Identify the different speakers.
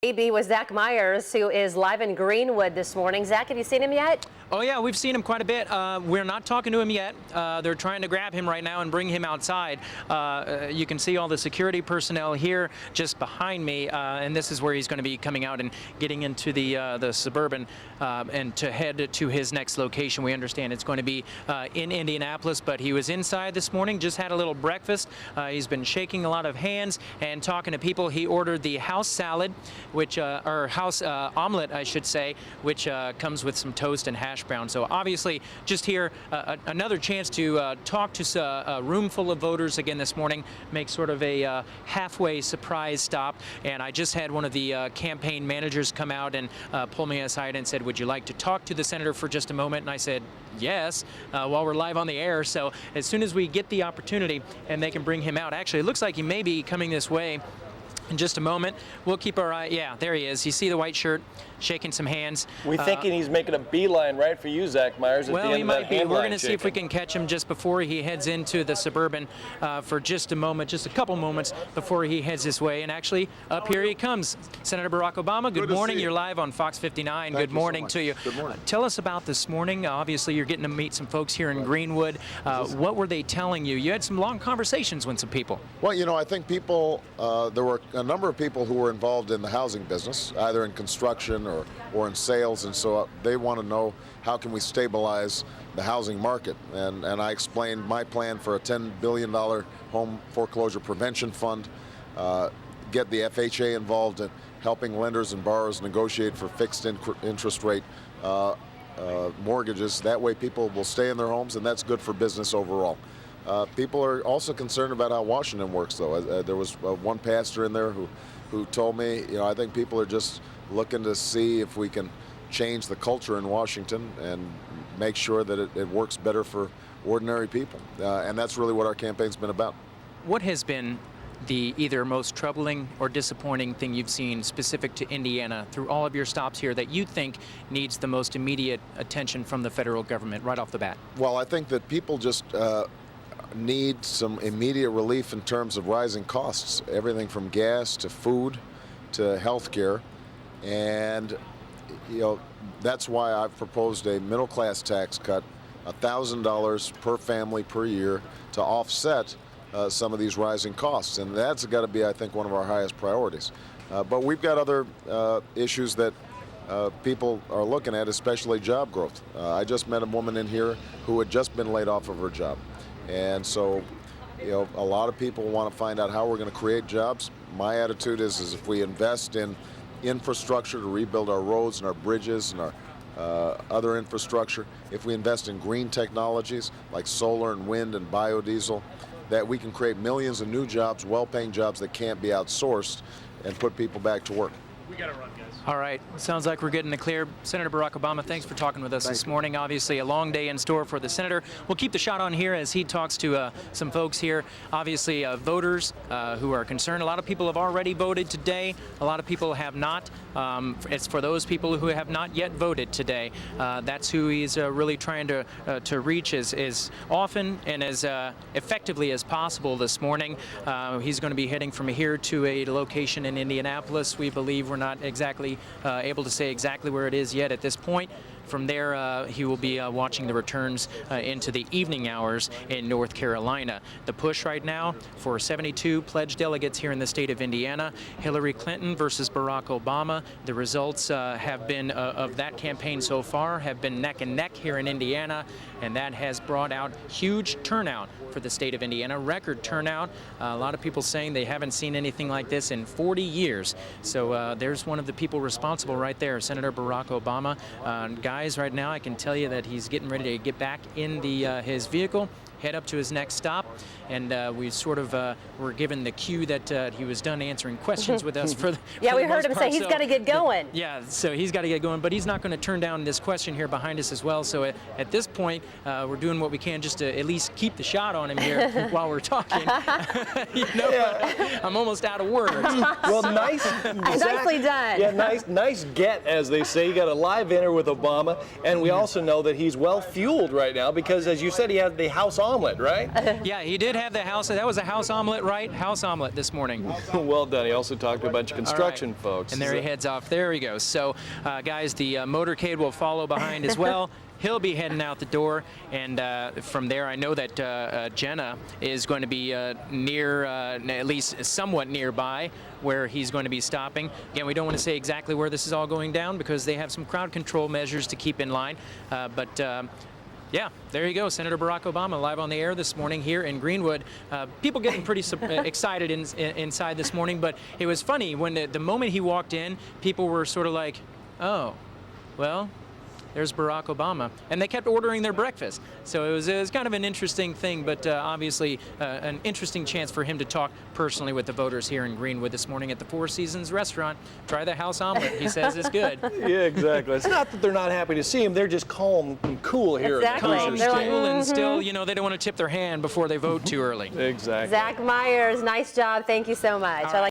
Speaker 1: AB with Zach Myers, who is live in Greenwood this morning. Zach, have you seen him yet?
Speaker 2: Oh yeah, we've seen him quite a bit. We're not talking to him yet. They're trying to grab him right now and bring him outside. You can see all the security personnel here just behind me, and this is where he's going to be coming out and getting into the Suburban and to head to his next location. We understand it's going to be in Indianapolis, but he was inside this morning, just had a little breakfast. He's been shaking a lot of hands and talking to people. He ordered the house salad, which or house omelet, I should say, which comes with some toast and hash brown. So obviously, just here, another chance to talk to a room full of voters again this morning, make sort of a halfway surprise stop. And I just had one of the campaign managers come out and pull me aside and said, "Would you like to talk to the senator for just a moment?" And I said, "Yes," while we're live on the air. So as soon as we get the opportunity and they can bring him out, actually, it looks like he may be coming this way in just a moment. We'll keep our eye. Yeah, there he is. You see the white shirt, shaking some hands.
Speaker 3: We're thinking he's making a beeline right for you, Zach Myers.
Speaker 2: Well, he might be. We're going to see if we can catch him just before he heads into the Suburban for just a moment, just a couple moments before he heads this way. And actually, up here he comes. Senator Barack Obama, good morning. You're live on Fox 59. Good morning to you.
Speaker 4: Good morning.
Speaker 2: Tell us about this morning. Obviously, you're getting to meet some folks here in Greenwood. What were they telling you? You had some long conversations with some people.
Speaker 4: Well, you know, I think people, there were a number of people who were involved in the housing business, either in construction or in sales, and so they want to know how can we stabilize the housing market. And I explained my plan for a $10 billion home foreclosure prevention fund, get the FHA involved in helping lenders and borrowers negotiate for fixed interest rate mortgages. That way people will stay in their homes, and that's good for business overall. People are also concerned about how Washington works, though. There was one pastor in there who told me, you know, I think people are just looking to see if we can change the culture in Washington and make sure that it works better for ordinary people. And that's really what our campaign's been about.
Speaker 2: What has been the either most troubling or disappointing thing you've seen specific to Indiana through all of your stops here that you think needs the most immediate attention from the federal government right off the bat?
Speaker 4: Well, I think that people just need some immediate relief in terms of rising costs, everything from gas to food to health care. And, you know, that's why I've proposed a middle-class tax cut, $1,000 per family per year to offset some of these rising costs. And that's got to be, I think, one of our highest priorities. But we've got other issues that people are looking at, especially job growth. I just met a woman in here who had just been laid off of her job. And so, you know, a lot of people want to find out how we're going to create jobs. My attitude is if we invest in infrastructure to rebuild our roads and our bridges and our other infrastructure, if we invest in green technologies like solar and wind and biodiesel, that we can create millions of new jobs, well-paying jobs that can't be outsourced, and put people back to work.
Speaker 5: We got to run, guys.
Speaker 2: All right. Sounds like we're getting the clear. Senator Barack Obama, thanks for talking with us this morning. Obviously, a long day in store for the senator. We'll keep the shot on here as he talks to some folks here. Obviously, voters who are concerned. A lot of people have already voted today. A lot of people have not. It's for those people who have not yet voted today. That's who he's really trying to reach as often and as effectively as possible this morning. He's going to be heading from here to a location in Indianapolis. We believe we're not exactly able to say exactly where it is yet at this point. From there, he will be watching the returns into the evening hours in North Carolina. The push right now for 72 pledged delegates here in the state of Indiana. Hillary Clinton versus Barack Obama. The results have been of that campaign so far have been neck and neck here in Indiana, and that has brought out huge turnout for the state of Indiana. Record turnout. A lot of people saying they haven't seen anything like this in 40 years. So there's one of the people responsible right there, Senator Barack Obama. Guys, right now I can tell you that he's getting ready to get back in his vehicle, head up to his next stop, and we sort of were given the cue that he was done answering questions with us for the
Speaker 1: Yeah,
Speaker 2: for
Speaker 1: we
Speaker 2: the
Speaker 1: heard
Speaker 2: most
Speaker 1: him
Speaker 2: part.
Speaker 1: say he's got to get going.
Speaker 2: Yeah, so he's got to get going, but he's not going to turn down this question here behind us as well. So at this point, we're doing what we can just to at least keep the shot on him here while we're talking. You know, I'm almost out of words.
Speaker 3: Well, nice.
Speaker 1: Nicely done.
Speaker 3: Yeah, nice get, as they say. You got a live dinner with Obama, and we also know that he's well fueled right now because, as you said, he had the house omelet, right?
Speaker 2: Yeah, he did have the house. That was a house omelet, right? House omelet this morning.
Speaker 3: Well done. He also talked to a bunch of construction
Speaker 2: All right.
Speaker 3: folks.
Speaker 2: And there he heads off. There he goes. So, guys, the motorcade will follow behind as well. He'll be heading out the door, and from there, I know that Jenna is going to be near, at least somewhat nearby, where he's going to be stopping. Again, we don't want to say exactly where this is all going down because they have some crowd control measures to keep in line. Yeah, there you go. Senator Barack Obama live on the air this morning here in Greenwood. People getting pretty excited inside this morning, but it was funny when the moment he walked in, people were sort of like, oh, well, there's Barack Obama. And they kept ordering their breakfast. So it was kind of an interesting thing, but obviously an interesting chance for him to talk personally with the voters here in Greenwood this morning at the Four Seasons restaurant. Try the house omelet. He says it's good.
Speaker 3: Yeah, exactly. It's not that they're not happy to see him. They're just calm and cool here.
Speaker 1: Exactly.
Speaker 3: At the
Speaker 1: They're like,
Speaker 2: Cool and still, they don't want to tip their hand before they vote too early.
Speaker 3: Exactly.
Speaker 1: Zach Myers, nice job. Thank you so much. I like